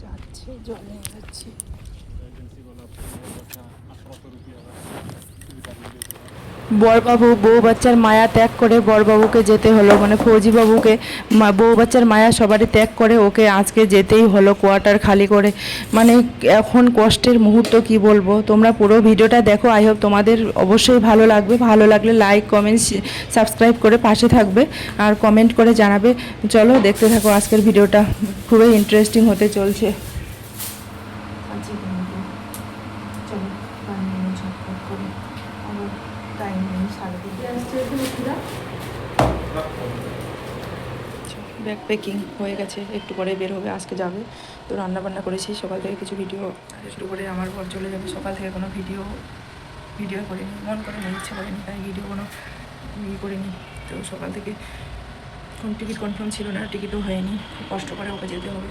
যাচ্ছে জলে যাচ্ছি। বরবাবু বউ বাচ্চার মায়া ত্যাগ করে বরবাবুকে যেতে হলো, মানে ফৌজি বাবুকে বউ বাচ্চার মায়া সবারই ত্যাগ করে ওকে আজকে যেতেই হলো কোয়ার্টার খালি করে। মানে এখন কষ্টের মুহূর্ত কি বলবো, তোমরা পুরো ভিডিওটা দেখো। আই হোপ তোমাদের অবশ্যই ভালো লাগবে। ভালো লাগলে লাইক কমেন্ট সাবস্ক্রাইব করে পাশে থাকবে আর কমেন্ট করে জানাবে। চলো দেখতে থাকো আজকের ভিডিওটা, খুবই ইন্টারেস্টিং হতে চলছে। ব্যাগ প্যাকিং হয়ে গেছে, একটু পরে বের হবে, আজকে যাবে। তো রান্না বান্না করেছি সকাল থেকে, কিছু ভিডিও শুরু করে আমার ঘর চলে যাবে। সকাল থেকে কোনো ভিডিও করিনি, মন করে নিয়ে ইচ্ছে করেনি, তাই ভিডিও কোনো করিনি। তো সকাল থেকে কোন টিকিট কনফার্ম ছিল না, টিকিটও হয়নি, খুব কষ্ট করে ওকে যেতে হবে,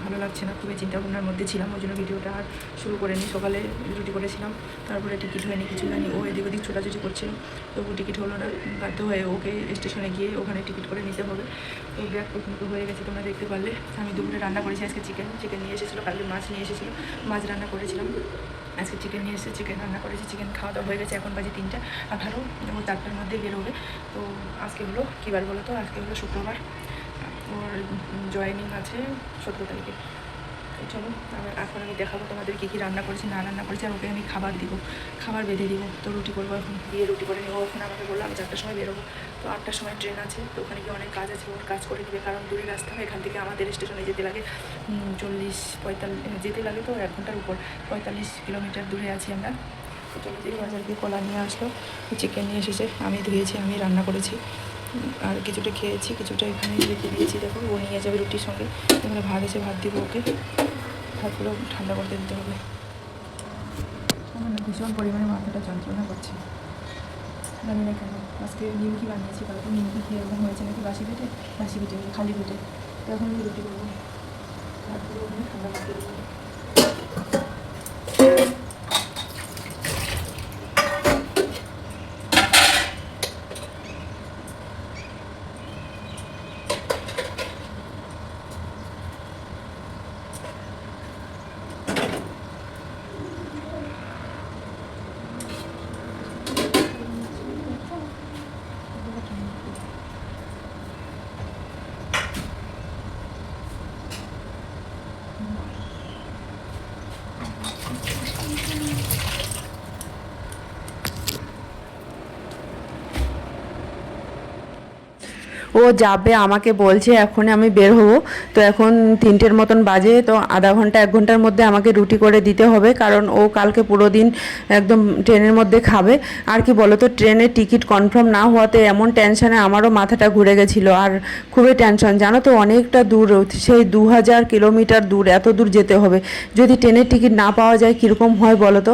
ভালো লাগছে না, খুবই চিন্তাভাবনার মধ্যে ছিলাম, ওই জন্য ভিডিওটা আর শুরু করিনি। সকালে রুটি করেছিলাম, তারপরে টিকিট হয়নি, কিছু হয়নি, ও এদিক ওদিক ছোটাছুটি করছিল, তবু টিকিট হলো না। বাধ্য হয়ে ওকে স্টেশনে গিয়ে ওখানে টিকিট করে নিতে হবে। তো ব্যাগ পর্যন্ত হয়ে গেছে, তোমরা দেখতে পারলে। আমি দুপুরে রান্না করেছি আজকে চিকেন নিয়ে এসেছিলো, কালকে মাছ নিয়ে এসেছিলো, মাছ রান্না করেছিলাম। আজকে চিকেন নিয়ে এসে চিকেন রান্না করেছি, চিকেন খাওয়া দাওয়া হয়ে গেছে। এখন বাজে 3:18, ও 4টার মধ্যে বেরোবে। তো আজকে হলো কী বার বলো তো, আজকে হলো শুক্রবার, ওর জয়েনিং আছে 17 তারিখে। তো চলো এখন আমি দেখাবো তোমাদের কী কী রান্না করেছি না রান্না করেছি, আর ওকে আমি খাবার বেঁধে দিব। তো রুটি করবো, এখন দিয়ে রুটি করে নেবো। ওখানে আমাকে বললো আমি 4টার সময় বেরোবো, তো 8টার সময় ট্রেন আছে। তো ওখানে গিয়ে অনেক কাজ আছে, ওর কাজ করে নেবে, কারণ দূরে রাস্তা হয়, এখান থেকে আমাদের স্টেশনে যেতে লাগে 40-45 যেতে লাগে, তো 1 ঘন্টার উপর, 45 কিলোমিটার দূরে আছি আমরা। তো চলো যে বাজার দিয়ে কলা নিয়ে আসলো, চিকেন নিয়ে এসেছে, আমি ধুয়েছি, আমি রান্না করেছি, আর কিছুটা খেয়েছি, কিছুটা এখানে রেখে দিয়েছি। দেখো ও নিয়ে যাবে রুটির সঙ্গে। এখানে ভাত এসে ভাত দিব ওকে, ভাতগুলো ঠান্ডা করতে দিতে হবে। আমার ভীষণ পরিমাণে মাথাটা যন্ত্রণা করছে, জানি না কেন। আজকে নিমকি বানিয়েছি, কালকে নিমকি খেয়ে এরকম হয়েছে নাকি বাসি পেটে খালি পেটে। তো এখন আমি রুটি করবো, ভাতগুলো ওখানে ঠান্ডা করতে দেবো। ও যাবে, আমাকে বলছে এখনই আমি বের হব। তো এখন 3টের মতন বাজে, তো আধা ঘন্টা 1 ঘন্টার মধ্যে আমাকে রুটি করে দিতে হবে, কারণ ও কালকে পুরো দিন একদম ট্রেনের মধ্যে খাবে। আর কি বলো তো, ট্রেনের টিকিট কনফার্ম না হওয়াতে এমন টেনশানে আমারও মাথাটা ঘুরে গেছিলো, আর খুবই টেনশন জানো তো, অনেকটা দূর, সেই 2000 কিলোমিটার দূর, এত দূর যেতে হবে। যদি ট্রেনের টিকিট না পাওয়া যায় কীরকম হয় বলো তো,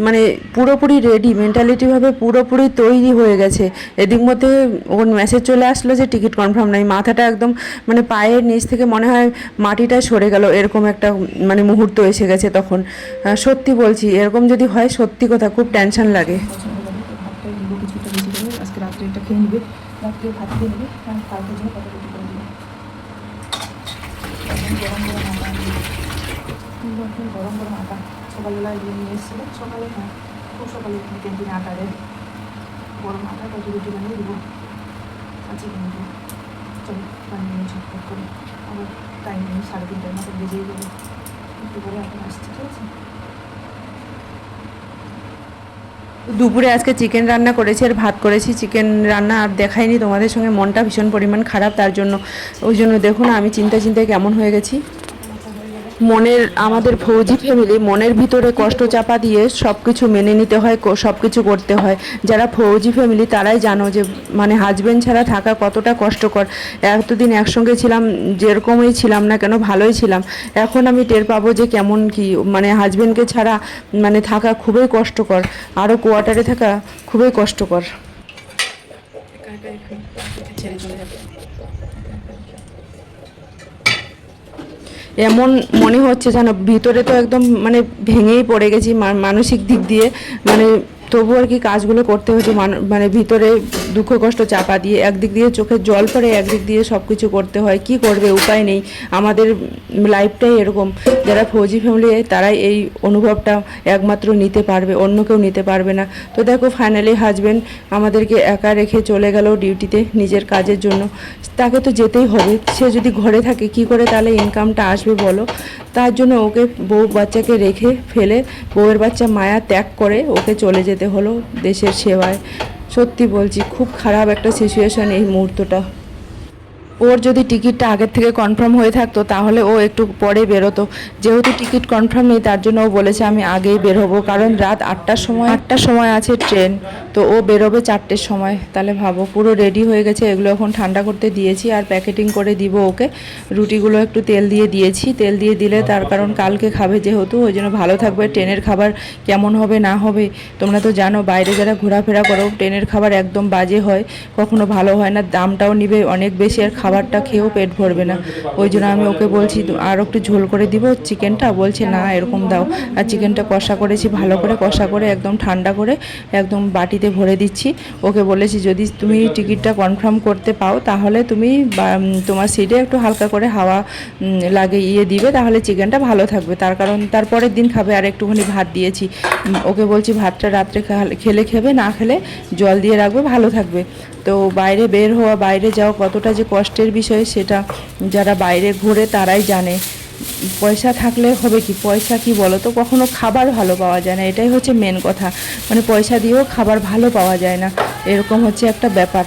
মানে পুরোপুরি রেডি, মেন্টালিটিভাবে পুরোপুরি তৈরি হয়ে গেছে। এদিক মধ্যে ওর মেসেজ চলে আসলো যে টিকিট কনফার্ম নাই, মাথাটা একদম মানে পায়ের নিচ থেকে মনে হয় মাটিটা সরে গেল, এরকম একটা মানে মুহূর্ত এসে গেছে তখন। সত্যি বলছি, এরকম যদি হয় সত্যি কথা খুব টেনশন লাগে। আজকে রাত্রে এটা খেয়ে নিবে, রাত্রে ভাত খেয়ে নিবে, কারণ কালকের জন্য কত রুটি করে দিবে। গরম গরম আটা সকালবেলা নিয়ে এসেছিলো, সকালে হ্যাঁ খুব সকালে ক্যান্টিনে আটা দেয়, গরম আটা কত রুটি বানিয়ে দেবো আজকে কিন্তু। চলো বানিয়ে নিয়ে ঝটপট করে, আবার টাইম নেই, 3:30টার মতো বেজেই গেলো, একটু করে এখন আসছি, ঠিক আছে। দুপুরে আজকে চিকেন রান্না করেছি আর ভাত করেছি, চিকেন রান্না আর দেখাইনি তোমাদের সঙ্গে, মনটা ভীষণ পরিমাণ খারাপ, তার জন্য ওই জন্য দেখো না আমি চিন্তায় কেমন হয়ে গেছি। আমাদের ফৌজি ফ্যামিলি মনের ভিতরে কষ্ট চাপা দিয়ে সব কিছু মেনে নিতে হয়, সব কিছু করতে হয়। যারা ফৌজি ফ্যামিলি তারাই জানো যে মানে হাজব্যান্ড ছাড়া থাকা কতটা কষ্টকর। এতদিন একসঙ্গে ছিলাম, যেরকমই ছিলাম না কেন ভালোই ছিলাম, এখন আমি টের পাবো যে কেমন কি, মানে হাজব্যান্ডকে ছাড়া মানে থাকা খুবই কষ্টকর, আরও কোয়ার্টারে থাকা খুবই কষ্টকর। ছেড়ে চলে যাবে, এমন মনে হচ্ছে যেন ভিতরে তো একদম মানে ভেঙেই পড়ে গেছি মানসিক দিক দিয়ে, মানে তবু আর কি কাজগুলো করতে হচ্ছে, মানে ভিতরে দুঃখ কষ্ট চাপা দিয়ে, একদিক দিয়ে চোখের জল পড়ে, একদিক দিয়ে সব কিছু করতে হয়। কি করবে, উপায় নেই। আমাদের লাইফটাই এরকম। যারা ফৌজি ফ্যামিলি তারাই এই অনুভবটা একমাত্র নিতে পারবে, অন্য কেউ নিতে পারবে না। তো দেখো ফাইনালি হাজব্যান্ড আমাদেরকে একা রেখে চলে গেল ডিউটিতে নিজের কাজের জন্য। তাকে তো যেতেই হবে, সে যদি ঘরে থাকে কি করে তাহলে ইনকামটা আসবে বলো। তার জন্য ওকে বউ বাচ্চাকে রেখে ফেলে, বউয়ের বাচ্চা মায়া ত্যাগ করে ওকে চলে যেতে হলো দেশের সেবায়। সত্যি বলছি, খুব খারাপ একটা সিচুয়েশন এই মুহূর্তটা। ওর যদি টিকিটটা আগের থেকে কনফার্ম হয়ে থাকতো তাহলে ও একটু পরে বেরোতো। যেহেতু টিকিট কনফার্ম নেই তার জন্য ও বলেছে আমি আগেই বের হবো, কারণ রাত 8টার সময় আছে ট্রেন। তো ও বেরোবে 4টের সময়। তাহলে ভাবো, পুরো রেডি হয়ে গেছে। এগুলো এখন ঠান্ডা করতে দিয়েছি আর প্যাকেটিং করে দিব ওকে। রুটিগুলো একটু তেল দিয়ে দিয়েছি, তেল দিয়ে দিলে তার কারণ কালকে খাবে যেহেতু, ওই জন্য ভালো থাকবে। ট্রেনের খাবার কেমন হবে না হবে তোমরা তো জানো, বাইরে যারা ঘোরাফেরা করো ট্রেনের খাবার একদম বাজে হয়, কখনো ভালো হয় না, দামটাও নিবে অনেক বেশি, আর খাবারটা খেয়েও পেট ভরবে না। ওই জন্য আমি ওকে বলছি আর একটু ঝোল করে দিব চিকেনটা, বলছে না এরকম দাও। আর চিকেনটা কষা করেছি, ভালো করে কষা করে একদম ঠান্ডা করে একদম বাটিতে ভরে দিচ্ছি। ওকে বলেছি যদি তুমি টিকিটটা কনফার্ম করতে পাও তাহলে তুমি তোমার সিটে একটু হালকা করে হাওয়া লাগিয়ে দিবে, তাহলে চিকেনটা ভালো থাকবে। তার কারণ তারপরের দিন খাবে। আর একটুখানি ভাত দিয়েছি ওকে, বলছি ভাতটা রাত্রে খেলে খেবে, না খেলে জল দিয়ে রাখবে, ভালো থাকবে। তো বাইরে বের হওয়া, বাইরে যাওয়া কতটা যে কষ্টের বিষয় সেটা যারা বাইরে ঘোরে তারাই জানে। পয়সা থাকলে হবে কি, পয়সা কি বলো তো, কখনো খাবার ভালো পাওয়া যায় না, এটাই হচ্ছে মেন কথা। মানে পয়সা দিয়েও খাবার ভালো পাওয়া যায় না, এরকম হচ্ছে একটা ব্যাপার।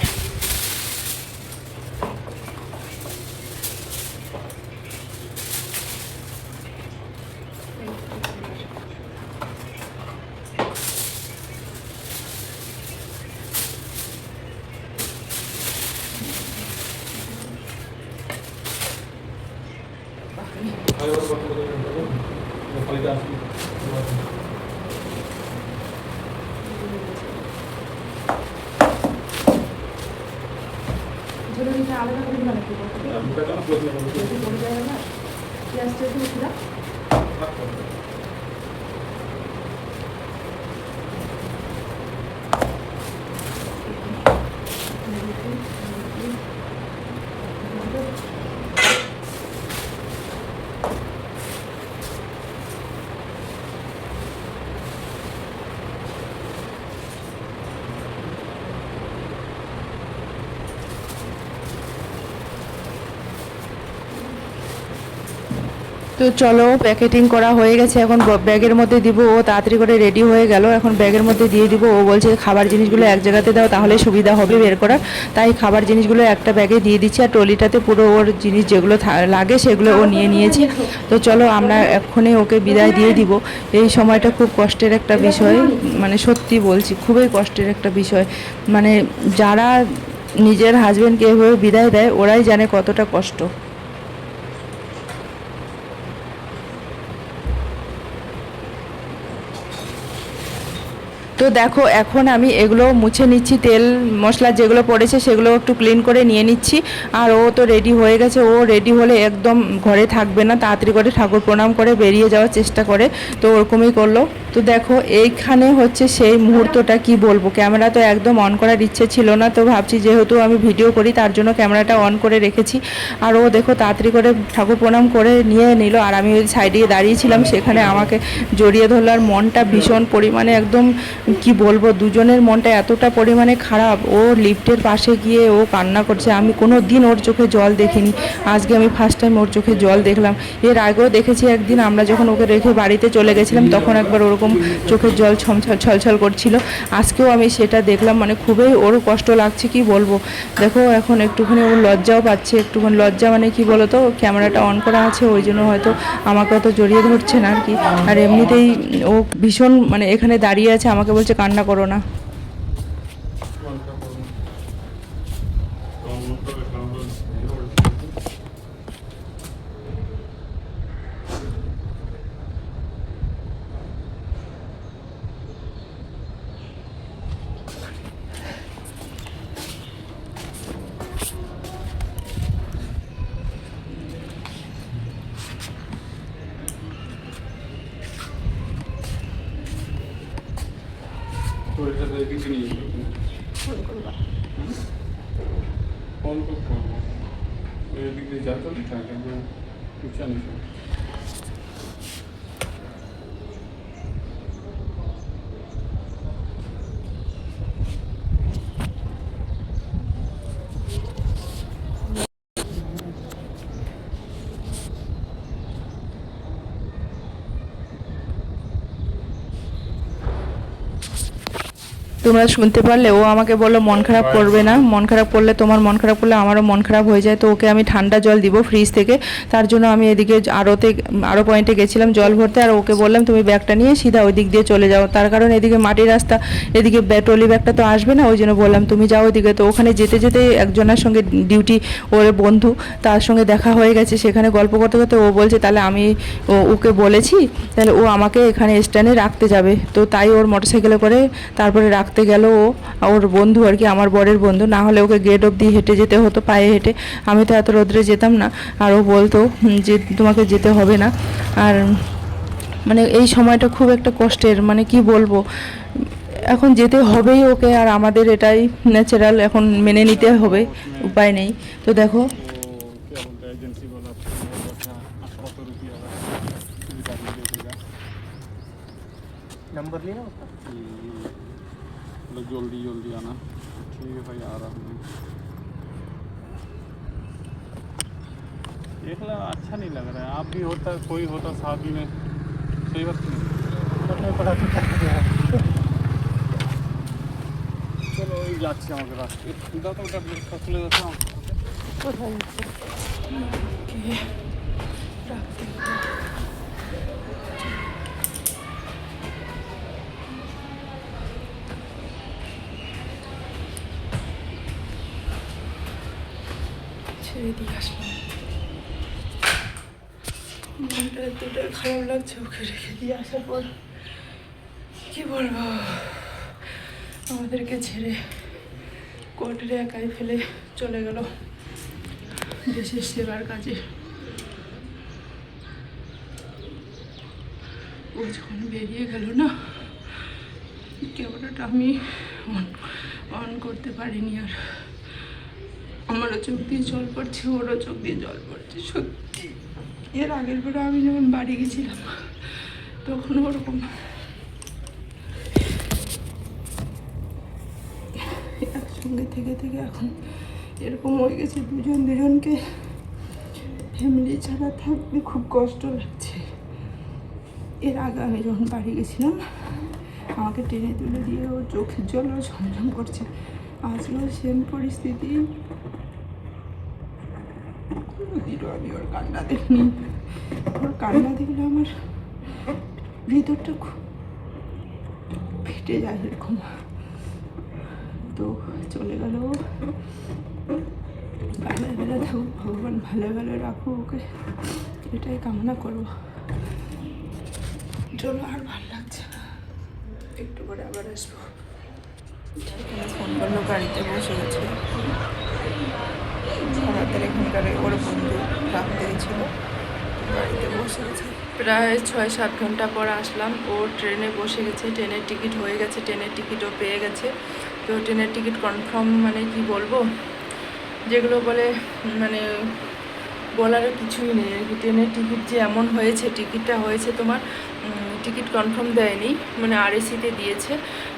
তো চলো প্যাকেটিং করা হয়ে গেছে, এখন ব্যাগের মধ্যে দিব। ও তাড়াতাড়ি করে রেডি হয়ে গেল, এখন ব্যাগের মধ্যে দিয়ে দিব। ও বলছে খাবার জিনিসগুলো এক জায়গাতে দাও তাহলে সুবিধা হবে বের করার, তাই খাবার জিনিসগুলো একটা ব্যাগে দিয়ে দিচ্ছি। আর ট্রলিটাতে পুরো ওর জিনিস যেগুলো লাগে সেগুলো ও নিয়ে নিয়েছে। তো চলো আমরা এক্ষুনি ওকে বিদায় দিয়ে দিব। এই সময়টা খুব কষ্টের একটা বিষয়, মানে সত্যি বলছি খুবই কষ্টের একটা বিষয়। মানে যারা নিজের হাজব্যান্ডকে এভাবে বিদায় দেয় ওরাই জানে কতটা কষ্ট। তো দেখো এখন আমি এগুলো মুছে নিচ্ছি, তেল মশলা যেগুলো পড়েছে সেগুলো একটু ক্লিন করে নিয়ে নিচ্ছি। আর ও তো রেডি হয়ে গেছে, ও রেডি হলে একদম ঘরে থাকবে না, তাড়াতাড়ি করে ঠাকুর প্রণাম করে বেরিয়ে যাওয়ার চেষ্টা করে। তো ওরকমই করলো। তো দেখো এইখানে হচ্ছে সেই মুহূর্তটা, কি বলবো, ক্যামেরা তো একদম অন করার ইচ্ছে ছিল না, তো ভাবছি যেহেতু আমি ভিডিও করি তার জন্য ক্যামেরাটা অন করে রেখেছি। আর ও দেখো তাড়াতাড়ি করে ঠাকুর প্রণাম করে নিয়ে নিল, আর আমি ওই সাইডে দাঁড়িয়েছিলাম সেখানে আমাকে জড়িয়ে ধরলো। আর মনটা ভীষণ পরিমাণে একদম কি বলবো, দুজনের মনটা এতটা পরিমাণে খারাপ। ও লিফটের পাশে গিয়ে ও কান্না করছে, আমি কোনো দিন ওর চোখে জল দেখিনি, আজকে আমি ফার্স্ট টাইম ওর চোখে জল দেখলাম। এর আগেও দেখেছি একদিন, আমরা যখন ওকে রেখে বাড়িতে চলে গেছিলাম তখন একবার ওরকম চোখের জল ছলছল করছিল। আজকেও আমি সেটা দেখলাম, মানে খুবই ওর কষ্ট লাগছে, কি বলবো। দেখো এখন একটুখানি ওর লজ্জাও পাচ্ছে, একটুখানি লজ্জা, মানে কি বলো তো, ক্যামেরাটা অন করা আছে ওই জন্য হয়তো আমাকে অত জড়িয়ে ধরছে না আর কি। আর এমনিতেই ও ভীষণ মানে এখানে দাঁড়িয়ে আছে, আমাকে বলছে কান্না করো না। তোর সাথে কিছু নিয়ে ফোন করবা। ফোন করবো এদিক দিয়ে যাতে থাকে জানিস তোমরা শুনতে পারলে, ও আমাকে বললো মন খারাপ করবে না, মন খারাপ করলে তোমার মন খারাপ করলে আমারও মন খারাপ হয়ে যায়। তো ওকে আমি ঠান্ডা জল দিব ফ্রিজ থেকে, তার জন্য আমি এদিকে আরও পয়েন্টে গেছিলাম জল ভরতে। আর ওকে বললাম তুমি ব্যাগটা নিয়ে সিধা ওই দিক দিয়ে চলে যাও, তার কারণ এদিকে মাটির রাস্তা, এদিকে ট্রলি ব্যাগটা তো আসবে না, ওই জন্য বললাম তুমি যাও ওইদিকে। তো ওখানে যেতে যেতে একজনের সঙ্গে ডিউটি, ওর বন্ধু, তার সঙ্গে দেখা হয়ে গেছে। সেখানে গল্প করতে করতে ও বলছে তাহলে আমি ওকে বলেছি, তাহলে ও আমাকে এখানে স্ট্যান্ডে রাখতে যাবে। তো তাই ওর মোটরসাইকেলে করে তারপরে রাখতে গেল ও, ওর বন্ধু আর কি, আমার বরের বন্ধু। না হলে ওকে গেট অবধি হেঁটে যেতে হতো, পায়ে হেঁটে। আমি তো এত রোদ্রে যেতাম না। আর ও বলতো যে তোমাকে যেতে হবে না। আর মানে এই সময়টা খুব একটা কষ্টের, মানে কি বলবো, এখন যেতে হবেই ওকে। আর আমাদের এটাই ন্যাচারাল, এখন মেনে নিতে হবে, উপায় নেই। তো দেখো क्या बोलते हैं एजेंसी वाला ₹800 सुविधा मिलेगा नंबर लेना उसका। मतलब जल्दी जल्दी आना। ठीक है भाई आ रहा हूँ मैं। एकला अच्छा नहीं लग रहा है। आप भी होता कोई होता साथ में सही बात नहीं। पड़ा तो क्या है। चलो এই যাচ্ছি আমাকে রাস্তা দাও তো ওটা চলে যাচ্ছে কোথায় ছেড়ে দিয়ে আসলাম। মনটা এতটাই খারাপ লাগছে ওকে রেখে দিয়ে আসার পর, কি বলবো, আমাদেরকে ছেড়ে কোয়ার্টারে একাই ফেলে চলে গেল দেশের সেবার কাজে। ও যখন বেরিয়ে গেল না, ক্যামেরাটা আমি অন করতে পারিনি। আর আমারও চোখ দিয়ে জল পড়ছে, ওরও চোখ দিয়ে জল পড়ছে সত্যি। এর আগের বারে আমি যখন বাড়ি গেছিলাম তখন ওরকম একসঙ্গে থেকে থেকে এখন এরকম হয়ে গেছে, দুজন দুজনকে ফ্যামিলি ছাড়া থাকতে খুব কষ্ট লাগছে। এর আগে আমি যখন বাড়ি গেছিলাম আমাকে টেনে তুলে দিয়ে ও চোখের জলও ঝমঝম করছে। আজও সেম পরিস্থিতি। কোনোদিনও আমি ওর কান্না দেখিনি। ওর কান্না দেখলে আমার ভিতরটা খুব ফেটে যায় এরকম। তো চলে গেল, ভালো ভালো থাকুক, ভগবান ভালো ভালো রাখো ওকে, এটাই কামনা করবো। চলো, আর ভালো লাগছে না, একটু করে আবার আসবো। ফোন করলো, গাড়িতে বসে গেছে। আমাদের এখানকার ওর বন্ধু রাখতে গেছিল, গাড়িতে বসে গেছে। প্রায় 6-7 ঘন্টা পর আসলাম। ও ট্রেনে বসে গেছে, ট্রেনের টিকিট হয়ে গেছে, ট্রেনের টিকিটও পেয়ে গেছে। তো ট্রেনের টিকিট কনফার্ম, মানে কি বলবো, যেগুলো বলে মানে বলার কিছুই নেই আর কি। ট্রেনের টিকিট যে এমন হয়েছে, টিকিটটা হয়েছে তোমার টিকিট কনফার্ম দেয়নি, মানে আরএসিতে দিয়েছে।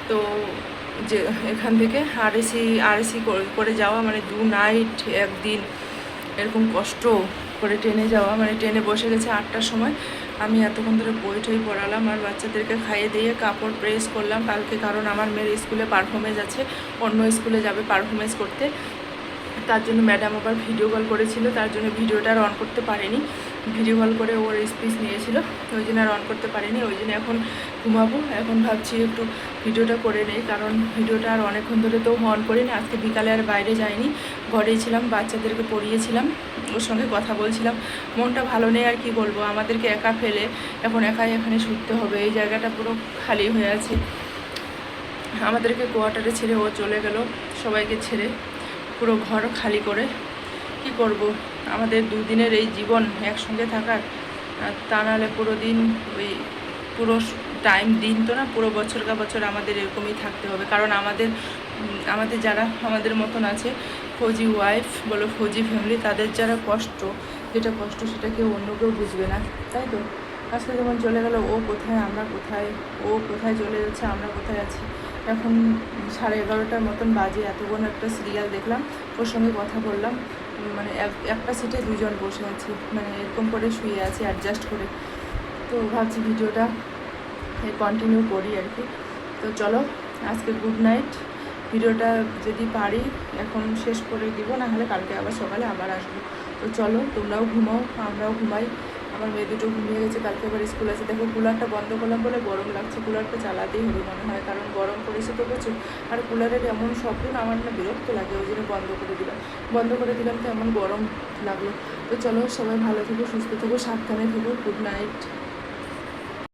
তো যে এখান থেকে আরএসি করে যাওয়া, মানে 2 নাইট 1 দিন এরকম কষ্ট করে ট্রেনে যাওয়া। মানে ট্রেনে বসে গেছে 8টার সময়। আমি এতক্ষণ ধরে বই টই পড়ালাম আর বাচ্চাদেরকে খাইয়ে দিয়ে কাপড় প্রেস করলাম কালকে, কারণ আমার মেয়ের স্কুলে পারফরমেন্স আছে, অন্য স্কুলে যাবে পারফরমেন্স করতে। তার জন্য ম্যাডাম আবার ভিডিও কল করেছিল, তার জন্য ভিডিওটা আর অন করতে পারিনি। ভিডিও কল করে ওর স্পিচ নিয়েছিল, ওই জন্য আর অন করতে পারিনি। ওই জন্য এখন ঘুমাবো। এখন ভাবছি একটু ভিডিওটা করে নেই, কারণ ভিডিওটা আর অনেকক্ষণ ধরে তো অন করিনি। আজকে বিকালে আর বাইরে যাইনি, ঘরেই ছিলাম, বাচ্চাদেরকে পড়িয়েছিলাম, ওর সঙ্গে কথা বলছিলাম। মনটা ভালো নেই, আর কি বলবো, আমাদেরকে একা ফেলে এখন একাই এখানে শুতে হবে। এই জায়গাটা পুরো খালি হয়ে আছে। আমাদেরকে কোয়ার্টারে ছেড়ে ও চলে গেল, সবাইকে ছেড়ে পুরো ঘর খালি করে। কি করব, আমাদের 2 দিনের এই জীবন একসঙ্গে থাকার, তা নাহলে পুরো দিন ওই পুরো টাইম দিন তো না, পুরো বছর আমাদের এরকমই থাকতে হবে। কারণ আমাদের যারা আমাদের মতন আছে, ফৌজি ওয়াইফ বলো, ফৌজি ফ্যামিলি, তাদের যারা কষ্ট, যেটা কষ্ট সেটা কেউ অন্য কেউ বুঝবে না, তাই তো? আজকে যেমন চলে গেল, ও কোথায় আমরা কোথায়, ও কোথায় চলে যাচ্ছে আমরা কোথায় আছি। এখন 11:30টার মতন বাজে, এত বড় একটা সিরিয়াল দেখলাম, ওর সঙ্গে কথা বললাম, মানে একটা সিটে দুজন বসে আছি, মানে এরকম করে শুয়ে আছি অ্যাডজাস্ট করে। তো ভাবছি ভিডিওটা কন্টিনিউ করি আর কি। তো চলো আজকে গুড নাইট। ভিডিওটা যদি পারি এখন শেষ করে দিব, না হলে কালকে আবার সকালে আবার আসবো। তো চলো তোমরাও ঘুমাও, আমরাও ঘুমাই। আমার মেয়ে দুটো ঘুমিয়ে গেছে, কালকে আবার স্কুল আছে। দেখো কুলারটা বন্ধ করলাম বলে গরম লাগছে, কুলারটা চালাতেই হবে মনে হয়, কারণ গরম পড়েছে তো প্রচুর। আর কুলারের এমন শব্দ না, আমার না বিরক্ত লাগে, ওই জন্য বন্ধ করে দিলাম তো এমন গরম লাগলো। তো চলো সবাই ভালো থেকো, সুস্থ থেকো, সাবধানে থেকো। Good night.